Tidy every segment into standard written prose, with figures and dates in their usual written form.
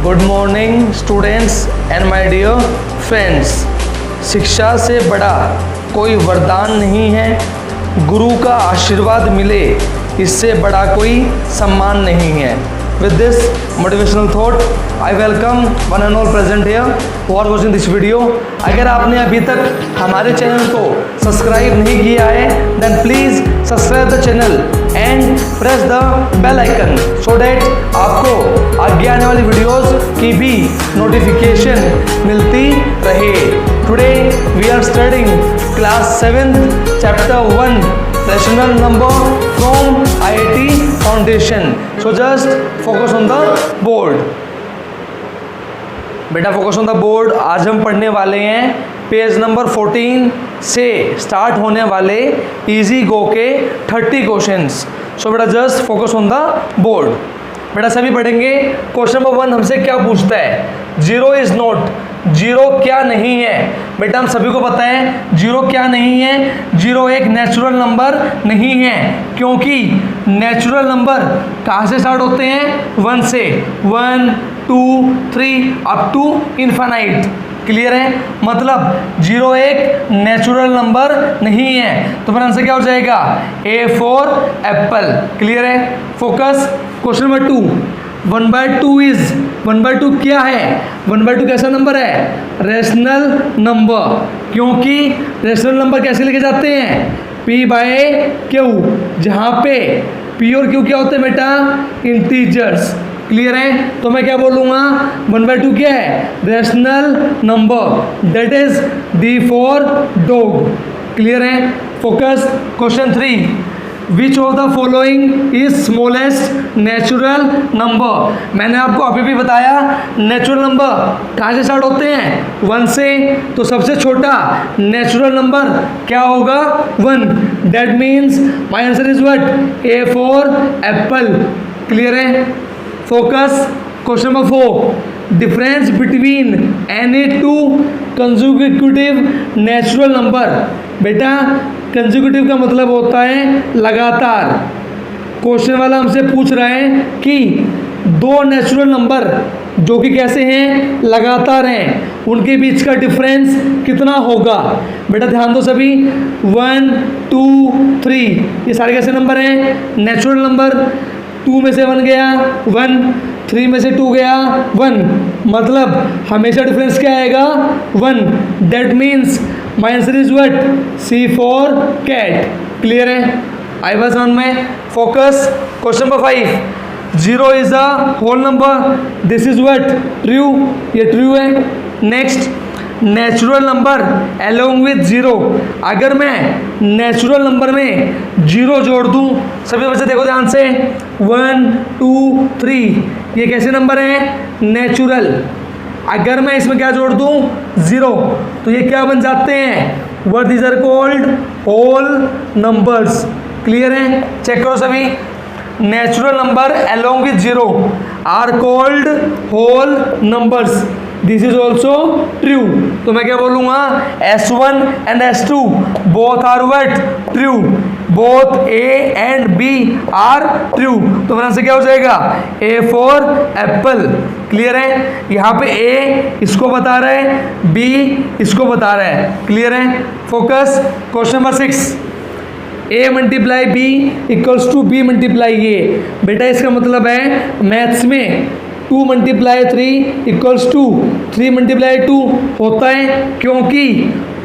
Good morning students and my dear friends. शिक्षा से बड़ा कोई वरदान नहीं है, गुरु का आशीर्वाद मिले इससे बड़ा कोई सम्मान नहीं है। With this motivational thought, I welcome one and all present here who are watching this video. अगर आपने अभी तक हमारे चैनल को सब्सक्राइब नहीं किया है, then please subscribe the channel and press the bell icon so that आपको आगे आने वाली वीडियोस की भी नोटिफिकेशन मिलती रहे। Today we are studying class 7th chapter 1 rational number from IIT Foundation. So just focus on the board. बेटा focus on the board। आज हम पढ़ने वाले हैं पेज नंबर 14 से स्टार्ट होने वाले इजी गो के 30 क्वेश्चंस। सो बेटा just focus on the board. बेटा सभी पढ़ेंगे। क्वेश्चन नंबर 1 हमसे क्या पूछता है? जीरो इज नॉट, जीरो क्या नहीं है? बेटा हम सभी को पता है जीरो क्या नहीं है। जीरो एक नेचुरल नंबर नहीं है, क्योंकि नेचुरल नंबर कहाँ से स्टार्ट होते हैं? 1 से। 1 2 3 अप टू इन्फिनाइट। क्लियर है? मतलब जीरो एक नेचुरल नंबर नहीं है। तो मेरा आंसर क्या हो जाएगा? A for apple. क्लियर है? फोकस। क्वेश्चन नंबर 2, 1/2 इज, 1/2 क्या है? 1/2 कैसा नंबर है? Rational number. क्योंकि रेशनल नंबर कैसे लेके जाते हैं? p/q, जहाँ पे p और q क्या होते हैं बेटा? इंटीजर्स। क्लियर है? तो मैं क्या बोलूँगा? 1/2 क्या है? Rational number, that is d for dog. Clear है? Focus. Question 3, which of the following is smallest natural number? मैंने आपको अभी भी बताया नेचुरल नंबर कहाँ से स्टार्ट होते हैं? 1 से। तो सबसे छोटा नेचुरल नंबर क्या होगा? 1। That means my answer is what? A for apple. Clear है? Focus. Question number 4, difference between any two consecutive natural number. बेटा कंसेक्यूटिव का मतलब होता है लगातार। क्वेश्चन वाला हमसे पूछ रहा है कि दो नेचुरल नंबर जो कि कैसे हैं? लगातार हैं, उनके बीच का डिफरेंस कितना होगा? बेटा ध्यान दो सभी। 1 2 3 ये सारे कैसे नंबर हैं? Natural number. 2 में से 1 गया 1, 3 में से 2 गया 1, मतलब हमेशा डिफरेंस क्या आएगा? 1। That means my answer is what? C for cat. Clear है? आई वाज ऑन में। Focus. Question number 5, zero is a whole number, this is what? True. ये ट्रू है। Next, natural number along with zero. अगर मैं natural number में zero जोड़ दूं, सभी बच्चे देखो ध्यान से, 1 2 3 ये कैसे नंबर है? नेचुरल। अगर मैं इसमें क्या जोड़ दूं? जीरो, तो ये क्या बन जाते हैं? What these are called? Whole numbers. Clear है? चेक करो सभी। Natural number along with zero are called whole numbers, this is also true. तो मैं क्या बोलूँगा? S1 and S2 both are what? True. Both A and B are true. तो मेरा answer क्या हो जाएगा? A for apple. क्लियर है? यहाँ पे A इसको बता रहा है, B इसको बता रहा है। क्लियर है? Focus. Question number 6, A multiply B equals to B multiply A। बेटा इसका मतलब है मैथ्स में 2 × 3 इक्वल्स टू 3 × 2 होता है, क्योंकि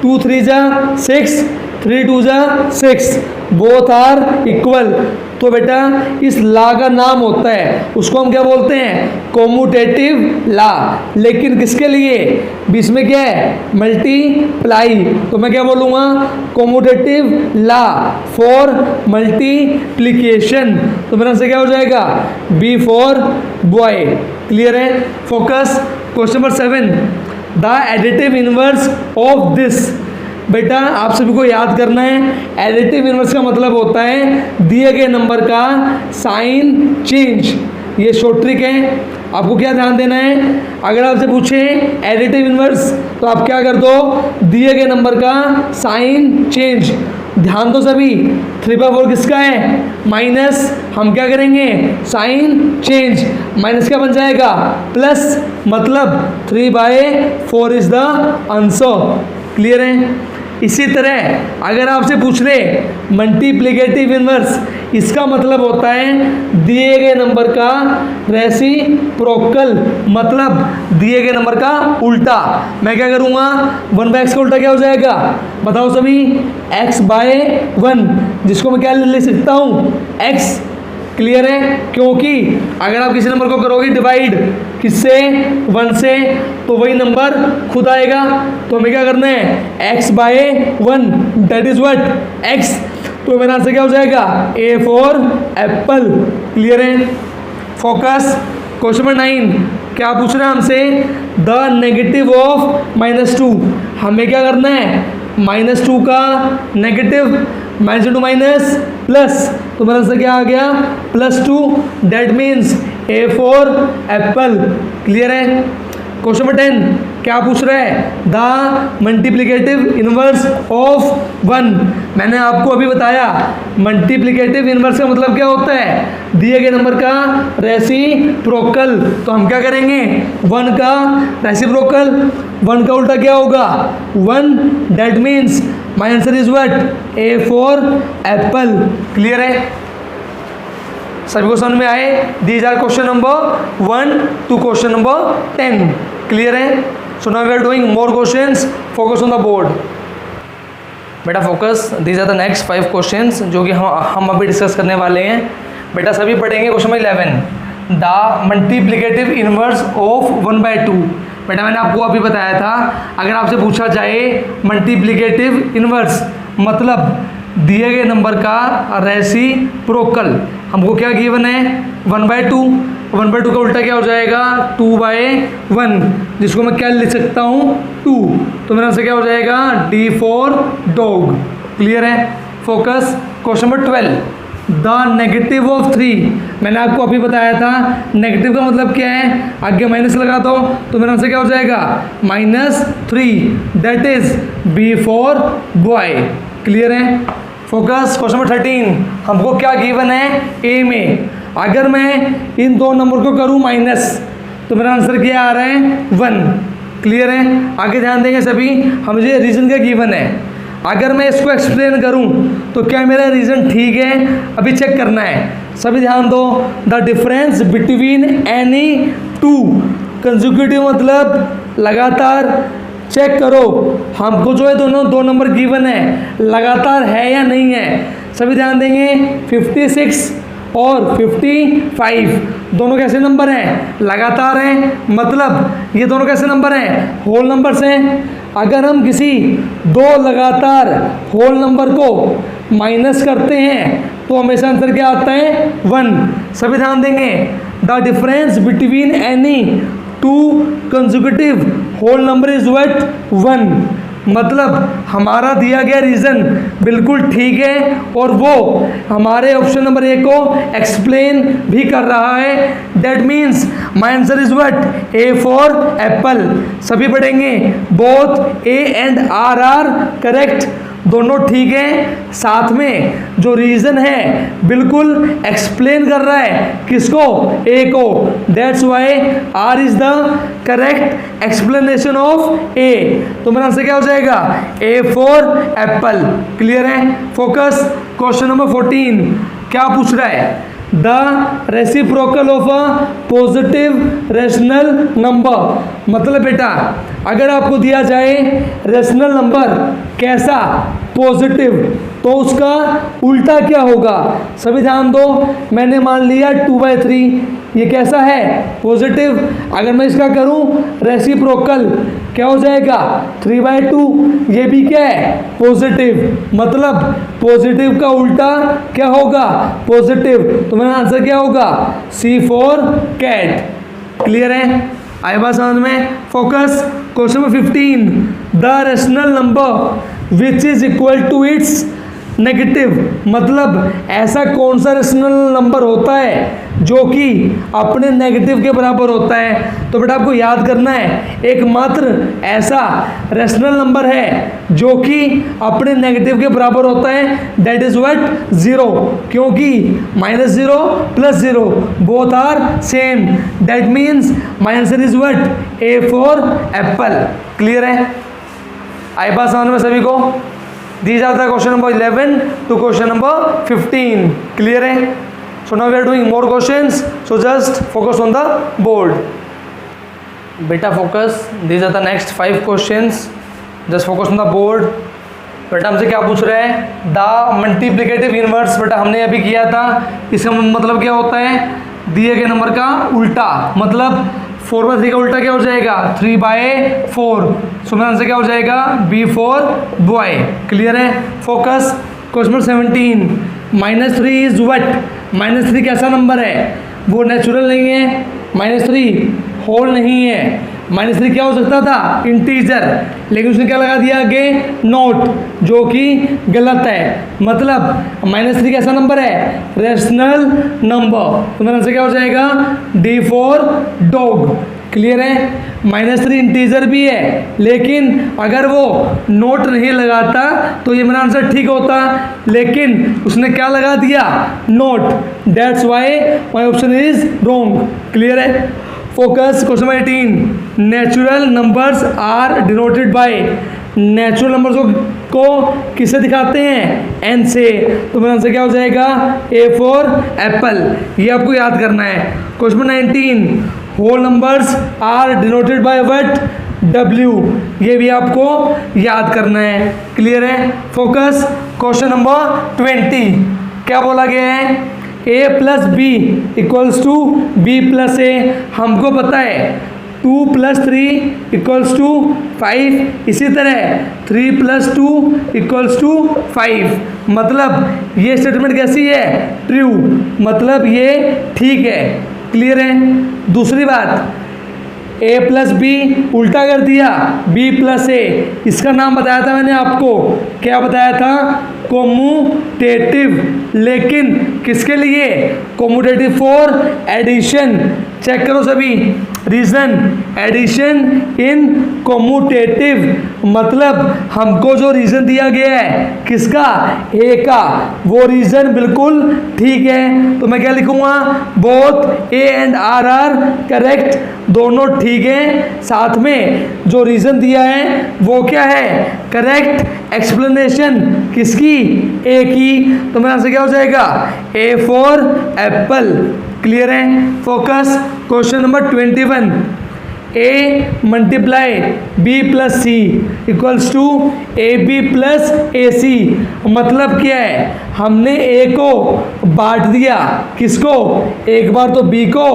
2 3 जा 6, 3 2 जा 6, बोथ आर इक्वल। तो बेटा इस ला का नाम होता है, उसको हम क्या बोलते हैं? कॉम्यूटेटिव ला। लेकिन किसके लिए? बीच में क्या है? मल्टीप्लाई। तो मैं क्या बोलूँगा? Commutative law for multiplication. तो मेरा आंसर क्या हो जाएगा? B for boy. क्लियर है? Focus. Question number 7, the additive inverse of this. बेटा आप सभी को याद करना है, एडिटिव इनवर्स का मतलब होता है दिए गए नंबर का साइन चेंज। ये शॉर्ट ट्रिक है, आपको क्या ध्यान देना है? अगर आपसे पूछे एडिटिव इनवर्स तो आप क्या कर दो? दिए गए नंबर का साइन चेंज। ध्यान दो सभी, 3/4 किसका है? माइनस, हम क्या करेंगे? साइन चेंज, माइनस क्या बन जाएगा? प्लस, मतलब 3/4 इज द आंसर। क्लियर है? इसी तरह अगर आपसे पूछ ले मल्टीप्लिकेटिव इनवर्स, इसका मतलब होता है दिए गए नंबर का रेसिप्रोकल, मतलब दिए गए नंबर का उल्टा। मैं क्या करूँगा? 1/x का उल्टा क्या हो जाएगा? बताओ सभी, x/1, जिसको मैं क्या लिख सकता हूँ? x। क्लियर है? क्योंकि अगर आप किसी नंबर को करोगे डिवाइड किससे? 1 से, तो वही नंबर खुद आएगा। तो हमें क्या करना है? x/1, that is what? x। तो मेरा आंसर क्या हो जाएगा? A for apple. क्लियर है? फोकस। क्वेश्चन नंबर 9 क्या पूछ रहे हैं हमसे? The negative of -2। हमें क्या करना है? -2 का नेगेटिव, -2 माइनस प्लस, तो मेरा आंसर क्या आ गया? +2, that means A for apple. Clear है? क्वेश्चन नंबर 10 क्या पूछ रहा है? The multiplicative inverse of 1। मैंने आपको अभी बताया मल्टीप्लिकेटिव इनवर्स का मतलब क्या होता है? दिए गए नंबर का रेसिप्रोकल। तो हम क्या करेंगे? 1 का रेसिप्रोकल, 1 का उल्टा क्या होगा? 1, that means my answer is what? A for apple. Clear है? सभी को समझ में आए? These are question number 1 to question number 10। Clear है? So now we are doing more questions, focus on the board. बेटा focus, these are the next 5 questions जो कि हम अभी डिस्कस करने वाले हैं। बेटा सभी पढ़ेंगे question number 11, the multiplicative inverse of 1/2। बेटा मैंने आपको अभी बताया था, अगर आपसे पूछा जाए मल्टीप्लिकेटिव इनवर्स मतलब दिए गए नंबर का रेसिप्रोकल, हमको क्या गिवन है? 1/2। 1/2 का उल्टा क्या हो जाएगा? 2/1, जिसको मैं क्या लिख सकता हूँ? 2। तो मेरा आंसर क्या हो जाएगा? D for dog. क्लियर है? Focus. Question number 12, the negative of 3। मैंने आपको अभी बताया था नेगेटिव का मतलब क्या है? आगे माइनस लगा दो, तो मेरा आंसर क्या हो जाएगा? -3, that is B for boy. Clear है? फोकस। क्वेश्चन नंबर 13 हमको क्या गिवन है? A में अगर मैं इन दो नंबर को करूं माइनस, तो मेरा आंसर क्या आ रहा है? 1। क्लियर है? आगे ध्यान देंगे सभी, मुझे रीजन क्या गिवन है। अगर मैं इसको एक्सप्लेन करूं तो क्या मेरा रीजन ठीक है? अभी चेक करना है। सभी ध्यान दो, the difference between any two consecutive मतलब लगातार। चेक करो हमको जो है दोनों दो नंबर गिवन है, लगातार है या नहीं है। सभी ध्यान देंगे, 56 और 55 दोनों कैसे नंबर हैं? लगातार हैं। मतलब ये दोनों कैसे नंबर हैं? होल नंबर्स हैं। अगर हम किसी दो लगातार होल नंबर को माइनस करते हैं तो हमेशा आंसर क्या आता है? 1। सभी ध्यान देंगे, the difference between any two consecutive whole number is what? 1। मतलब हमारा दिया गया रीज़न बिल्कुल ठीक है और वो हमारे ऑप्शन नंबर A को एक्सप्लेन भी कर रहा है। That means my answer is what? A for apple. सभी पढ़ेंगे both A and R are correct, दोनों ठीक है। साथ में जो रीज़न है बिल्कुल एक्सप्लेन कर रहा है किसको? A को। That's why R is the correct explanation of A। तो मेरा आंसर क्या हो जाएगा? A for apple. क्लियर है? फोकस। क्वेश्चन नंबर 14 क्या पूछ रहा है? The reciprocal of a positive rational number. मतलब बेटा अगर आपको दिया जाए रेशनल नंबर कैसा? पॉजिटिव, तो उसका उल्टा क्या होगा? सभी ध्यान दो, मैंने मान लिया 2/3, ये कैसा है? पॉजिटिव। अगर मैं इसका करूं रेसिप्रोकल क्या हो जाएगा? 3/2, ये भी क्या है? पॉजिटिव। मतलब पॉजिटिव का उल्टा क्या होगा? पॉजिटिव। तो मेरा आंसर क्या होगा? C for cat. क्लियर है? आए बात समझ में? Focus. Question number 15, the rational number which is equal to its negative, मतलब ऐसा कौन सा रेशनल नंबर होता है जो कि अपने नेगेटिव के बराबर होता है। तो बेटा आपको याद करना है एकमात्र ऐसा रेशनल नंबर है जो कि अपने नेगेटिव के बराबर होता है, दैट इज व्हाट 0, क्योंकि -0 + 0 both are same, that means my answer is what A for apple. Clear है? आई बात समझ में सभी को? These are the question number 11 to question number 15. Clear है? So now we are doing more questions. So just focus on the board. Beta focus. These are the next 5 questions. Just focus on the board. बेटा हमसे क्या पूछ रहे हैं? The multiplicative inverse बेटा हमने अभी किया था। इसका मतलब क्या होता है? दिए गए नंबर का उल्टा, मतलब 4/3 का उल्टा क्या हो जाएगा? 3/4। सो मेरा आंसर क्या हो जाएगा? B for boy. क्लियर है? Focus. Question number 17, -3 is what? -3 कैसा नंबर है? वो नेचुरल नहीं है, -3 होल नहीं है। -3 क्या हो सकता था? इंटीजर, लेकिन उसने क्या लगा दिया आगे? नोट, जो कि गलत है। मतलब -3 कैसा नंबर है? Rational number. तो मेरा आंसर क्या हो जाएगा? D for dog. क्लियर है? -3 इंटीजर भी है, लेकिन अगर वो नोट नहीं लगाता तो ये मेरा आंसर ठीक होता, लेकिन उसने क्या लगा दिया? Note, that's why my option is wrong. Clear है? Focus. Question number 18, natural numbers are denoted by. Natural numbers को किससे दिखाते हैं? N से। तो मेरा आंसर क्या हो जाएगा? A for apple. ये आपको याद करना है। Question number 19, whole numbers are denoted by what? W। ये भी आपको याद करना है। क्लियर है? फोकस। क्वेश्चन नंबर 20, क्या बोला गया है? A + B = B + A। हमको पता है 2 + 3 = 5, इसी तरह 3 + 2 = 5। मतलब ये स्टेटमेंट कैसी है? ट्रू, मतलब ये ठीक है। क्लियर है? दूसरी बात, A + B उल्टा कर दिया, B + A। इसका नाम बताया था मैंने आपको, क्या बताया था? कोमूटेटिव। लेकिन किसके लिए? कोमूटेटिव फॉर एडिशन। चेक करो सभी, रीजन एडिशन इन कोमूटेटिव, मतलब हमको जो रीजन दिया गया है किसका? ए का, वो रीजन बिल्कुल ठीक है। तो मैं क्या लिखूंगा? Both A and R are correct, दोनों ठीक है। साथ में जो रीजन दिया है वो क्या है? करेक्ट एक्सप्लेनेशन किसकी? ए की। तो मेरा आंसर क्या हो जाएगा? A for apple. क्लियर है? Focus. Question number 21, A × B + C = AB + AC। मतलब क्या है? हमने A को बांट दिया, किसको? एक बार तो B को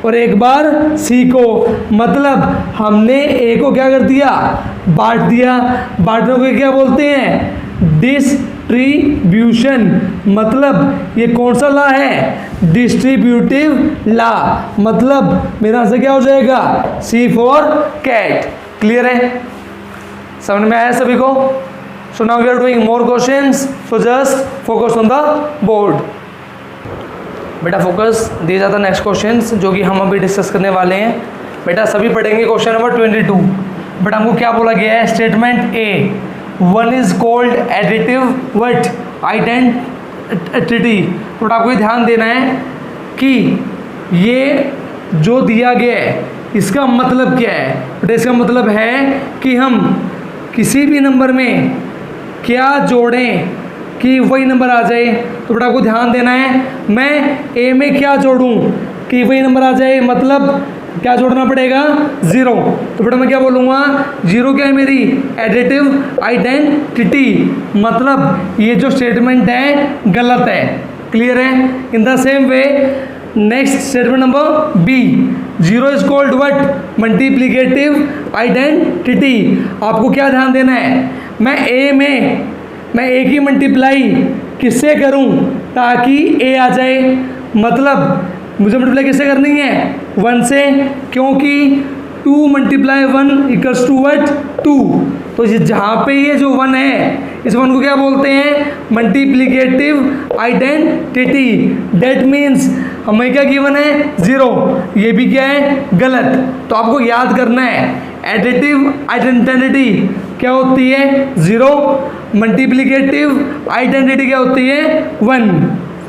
और एक बार C को। मतलब हमने A को क्या कर दिया? बांट दिया। बांटने को क्या बोलते हैं? डिस्ट्रीब्यूशन। मतलब ये कौन सा लॉ है? Distributive law. मतलब मेरा आंसर क्या हो जाएगा? C for cat. क्लियर है? समझ में आया सभी को? So now we are doing more questions, so just focus on the board. बेटा focus. These are the next questions जो कि हम अभी डिस्कस करने वाले हैं। बेटा सभी पढ़ेंगे क्वेश्चन नंबर 22। बट हमको क्या बोला गया है? Statement A, 1 is called additive what? Identity. But आपको ध्यान देना है कि ये जो दिया गया है इसका मतलब क्या है? बट इसका मतलब है कि हम किसी भी नंबर में क्या जोड़ें कि वही नंबर आ जाए। तो बेटा आपको ध्यान देना है, मैं A में क्या जोड़ूं कि वही नंबर आ जाए, मतलब क्या जोड़ना पड़ेगा? 0। तो बेटा मैं क्या बोलूँगा? 0 क्या है मेरी? Additive identity. मतलब ये जो स्टेटमेंट है गलत है। क्लियर है? In the same way next statement number B, 0 is called what? Multiplicative identity. आपको क्या ध्यान देना है? मैं A की मल्टीप्लाई किससे करूं ताकि A आ जाए? मतलब मुझे मल्टीप्लाई किससे करनी है? 1 से, क्योंकि 2 × 1 = 2। तो ये जहाँ पे ये जो 1 है इस वन को क्या बोलते हैं? Multiplicative identity. दैट मीन्स हमें क्या गिवन है? 0। ये भी क्या है? गलत। तो आपको याद करना है एडिटिव आइडेंटिटी क्या होती है? 0। मल्टीप्लिकेटिव आइडेंटिटी क्या होती है? 1।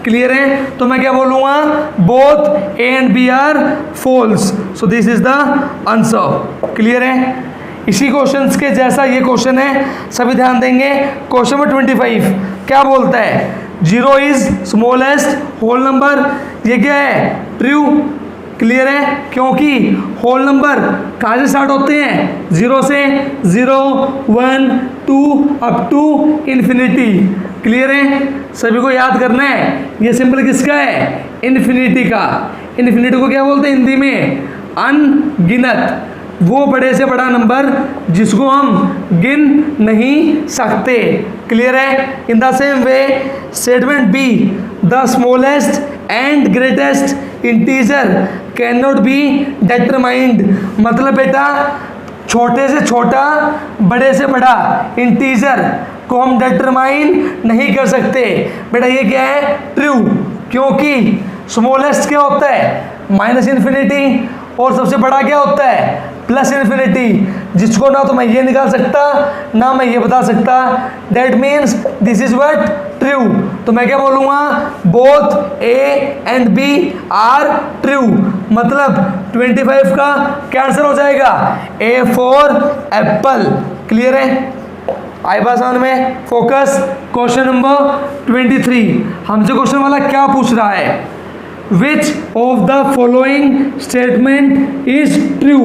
क्लियर है? तो मैं क्या बोलूँगा? Both A and B are false. So this is the answer. Clear है? इसी क्वेश्चंस के जैसा ये क्वेश्चन है, सभी ध्यान देंगे। क्वेश्चन नंबर 25 क्या बोलता है? 0 इज स्मॉलेस्ट होल नंबर। ये क्या है? ट्रू। क्लियर है? क्योंकि होल नंबर कहाँ से स्टार्ट होते हैं? 0 से। 0 1 2 अप टू इन्फिनिटी। क्लियर है? सभी को याद करना है ये सिंबल किसका है? इन्फिनिटी का। इन्फिनिटी को क्या बोलते हैं हिंदी में? अनगिनत। वो बड़े से बड़ा नंबर जिसको हम गिन नहीं सकते। क्लियर है? In the same way statement B, the smallest and greatest integer can not be determined. मतलब बेटा छोटे से छोटा बड़े से बड़ा इंटीजर को हम डिटरमाइन नहीं कर सकते। बेटा ये क्या है? ट्रू। क्योंकि स्मॉलेस्ट क्या होता है? Minus infinity. और सबसे बड़ा क्या होता है? Plus infinity. जिसको ना तो मैं ये निकाल सकता ना मैं ये बता सकता। That means this is what? True. तो मैं क्या बोलूँगा? Both A and B are true. मतलब 25 का क्या आंसर हो जाएगा? A for apple. क्लियर है? आई बात समझ में? फोकस। क्वेश्चन नंबर 23 हमसे क्वेश्चन वाला क्या पूछ रहा है? विच of the following statement is true.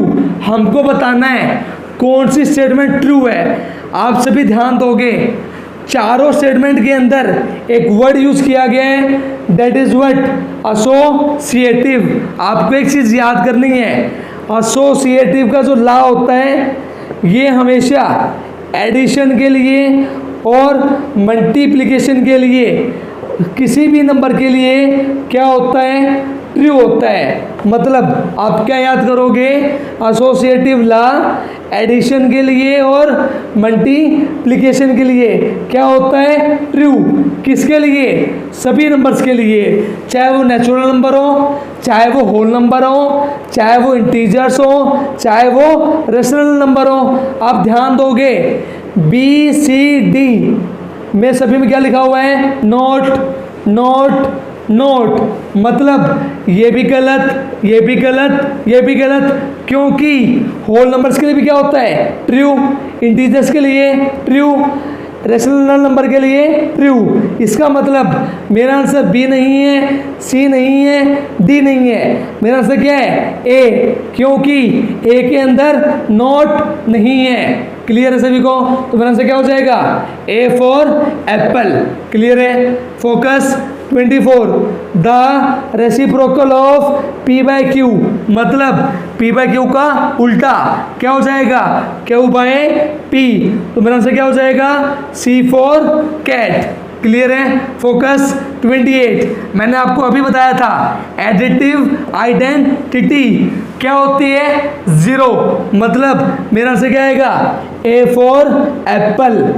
हमको बताना है कौन सी स्टेटमेंट ट्रू है। आप सभी ध्यान दोगे, चारों स्टेटमेंट के अंदर एक वर्ड यूज किया गया है, दैट इज व्हाट? एसोसिएटिव। आपको एक चीज याद करनी है, एसोसिएटिव का जो लॉ होता है ये हमेशा एडिशन के लिए और मल्टीप्लिकेशन के लिए किसी भी नंबर के लिए क्या होता है? ट्रू होता है। मतलब आप क्या याद करोगे? एसोसिएटिव लॉ एडिशन के लिए और मल्टीप्लिकेशन के लिए क्या होता है? ट्रू। किसके लिए? सभी नंबर्स के लिए, चाहे वो नेचुरल नंबर हो, चाहे वो होल नंबर हो, चाहे वो इंटीजर्स हो, चाहे वो रेशनल नंबर हो। आप ध्यान दोगे बी सी डी में सभी में क्या लिखा हुआ है? Note note note. मतलब ये भी गलत, ये भी गलत, ये भी गलत। क्योंकि होल नंबर्स के लिए भी क्या होता है? ट्रू। इंटीजर्स के लिए ट्रू, रेशनल नंबर के लिए ट्रू। इसका मतलब मेरा आंसर बी नहीं है, सी नहीं है, डी नहीं है। मेरा आंसर क्या है? ए। क्योंकि ए के अंदर नोट नहीं है। क्लियर है सभी को? तो मेरा आंसर क्या हो जाएगा? A for apple. क्लियर है? Focus. 24 the reciprocal of P by Q. मतलब पी बाय क्यू का उल्टा क्या हो जाएगा? Q by P. तो मेरा आंसर क्या हो जाएगा? C for cat. क्लियर है? फोकस। 28 मैंने आपको अभी बताया था एडिटिव आइडेंटिटी क्या होती है? 0। मतलब मेरा आंसर क्या आएगा? ए फॉर एप्पल।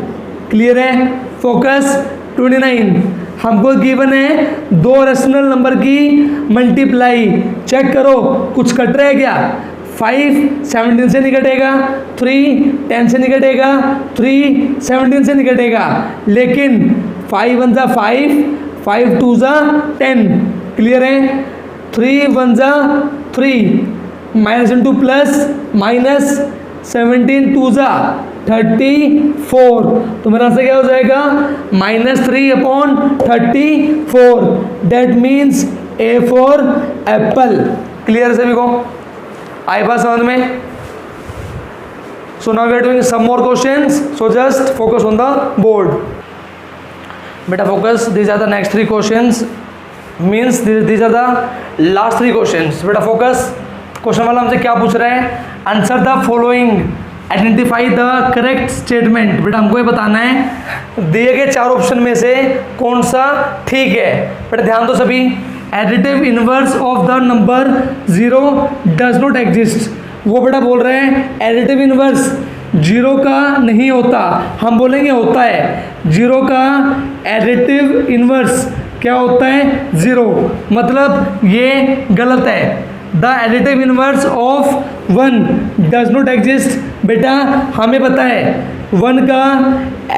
क्लियर है? फोकस। 29 हमको गिवन है दो रेशनल नंबर की मल्टीप्लाई। चेक करो कुछ कट रहा है क्या? 5 17 से निकटेगा, 3 10 से निकटेगा, 3 17 से निकटेगा। लेकिन 5 1 जा 5, 5 2 जा 10। क्लियर है? 3 1 जा 3, माइनस इंटू प्लस माइनस, 17 2 जा 34। तो मेरा आंसर क्या हो जाएगा? -3/34। That means A for apple. Clear सभी को? आई बात समझ में? So now we are doing some more questions, so just focus on the board. बेटा focus, these are the next 3 questions, means these are the last 3 questions. बेटा focus. Question वाला हमसे क्या पूछ रहा है? Answer the following, identify the correct statement. बेटा हमको ये बताना है दिए गए 4 ऑप्शन में से कौन सा ठीक है। बेटा ध्यान दो सभी, additive inverse of the number 0 does not exist. वो बेटा बोल रहे हैं एडिटिव इनवर्स जीरो का नहीं होता, हम बोलेंगे होता है। जीरो का एडिटिव इन्वर्स क्या होता है? ज़ीरो। मतलब ये गलत है। The additive inverse of 1 does not exist. बेटा हमें पता है 1 का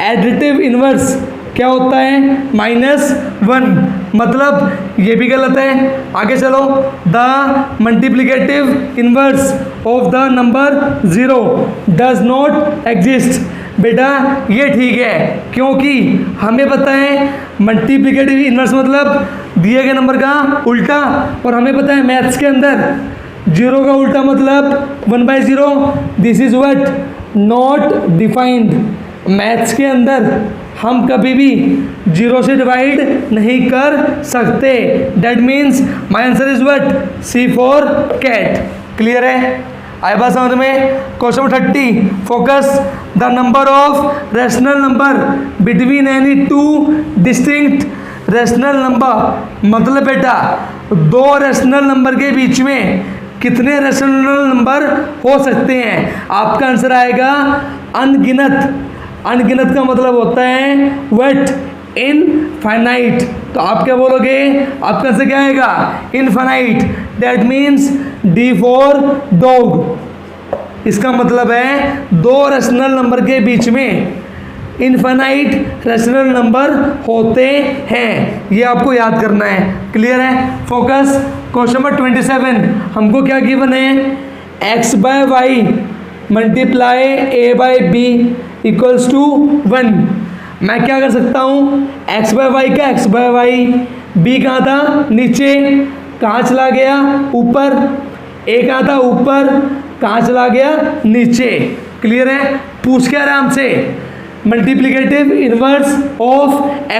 एडिटिव इन्वर्स क्या होता है? -1। मतलब ये भी गलत है। आगे चलो, the multiplicative inverse of the number 0 does not exist. बेटा ये ठीक है, क्योंकि हमें पता है मल्टीप्लिकेटिव इन्वर्स मतलब दिए गए नंबर का उल्टा, और हमें पता है मैथ्स के अंदर 0 का उल्टा मतलब 1/0। This is what not defined. Maths के अंदर हम कभी भी 0 से डिवाइड नहीं कर सकते। That means my answer is what? C for cat. Clear है? आए बात समझ में? Question 30, focus the number of rational number between any two distinct rational number. मतलब बेटा दो रैशनल नंबर के बीच में कितने रैशनल नंबर हो सकते हैं? आपका आंसर आएगा अनगिनत। अनगिनत का मतलब होता है व्हाट? इनफाइनाइट। तो आप क्या बोलोगे? आपका आंसर क्या आएगा? Infinite. That means D for dog. इसका मतलब है दो रैशनल नंबर के बीच में इनफाइनाइट रैशनल नंबर होते हैं। ये आपको याद करना है। क्लियर है? Focus question number 27। हमको क्या गिवन है? x/y multiply a/b equals to 1। मैं क्या कर सकता हूँ? x/y का x/y, b कहाँ था? नीचे। कहाँ चला गया? ऊपर। a कहाँ था? ऊपर। कहाँ चला गया? नीचे। क्लियर है? पूछ क्या रहा हमसे? मल्टीप्लिकेटिव इन्वर्स ऑफ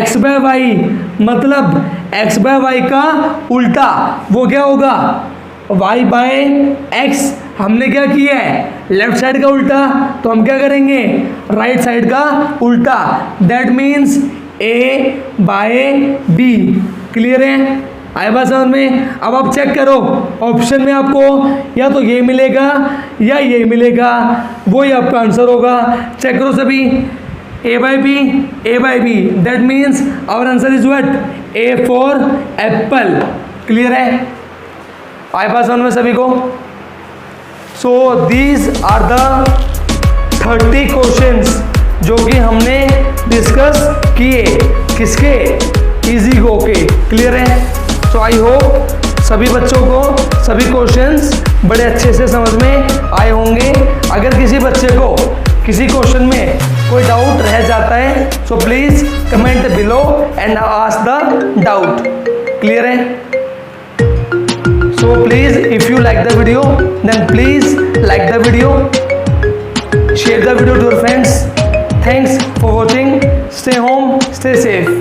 x/y मतलब x/y का उल्टा वो क्या होगा? y/x। हमने क्या किया है? लेफ्ट साइड का उल्टा, तो हम क्या करेंगे? राइट साइड का उल्टा। That means a/b। क्लियर है? आए बात समझ में? अब आप चेक करो, ऑप्शन में आपको या तो ये मिलेगा या ये मिलेगा, वही आपका आंसर होगा। चेक करो सभी। a/b, a/b। That means our answer is what? A for apple. Clear है? आए बात समझ में सभी को? So these are the 30 questions जो कि हमने डिस्कस किए। किसके? इजी गो के। क्लियर है? सो आई होप सभी बच्चों को सभी क्वेश्चंस बड़े अच्छे से समझ में आए होंगे। अगर किसी बच्चे को किसी क्वेश्चन में कोई डाउट रह जाता है so please comment below and ask the doubt. Clear है? So please, if you like the video, then please like the video, share the video to your friends. Thanks for watching. Stay home, stay safe.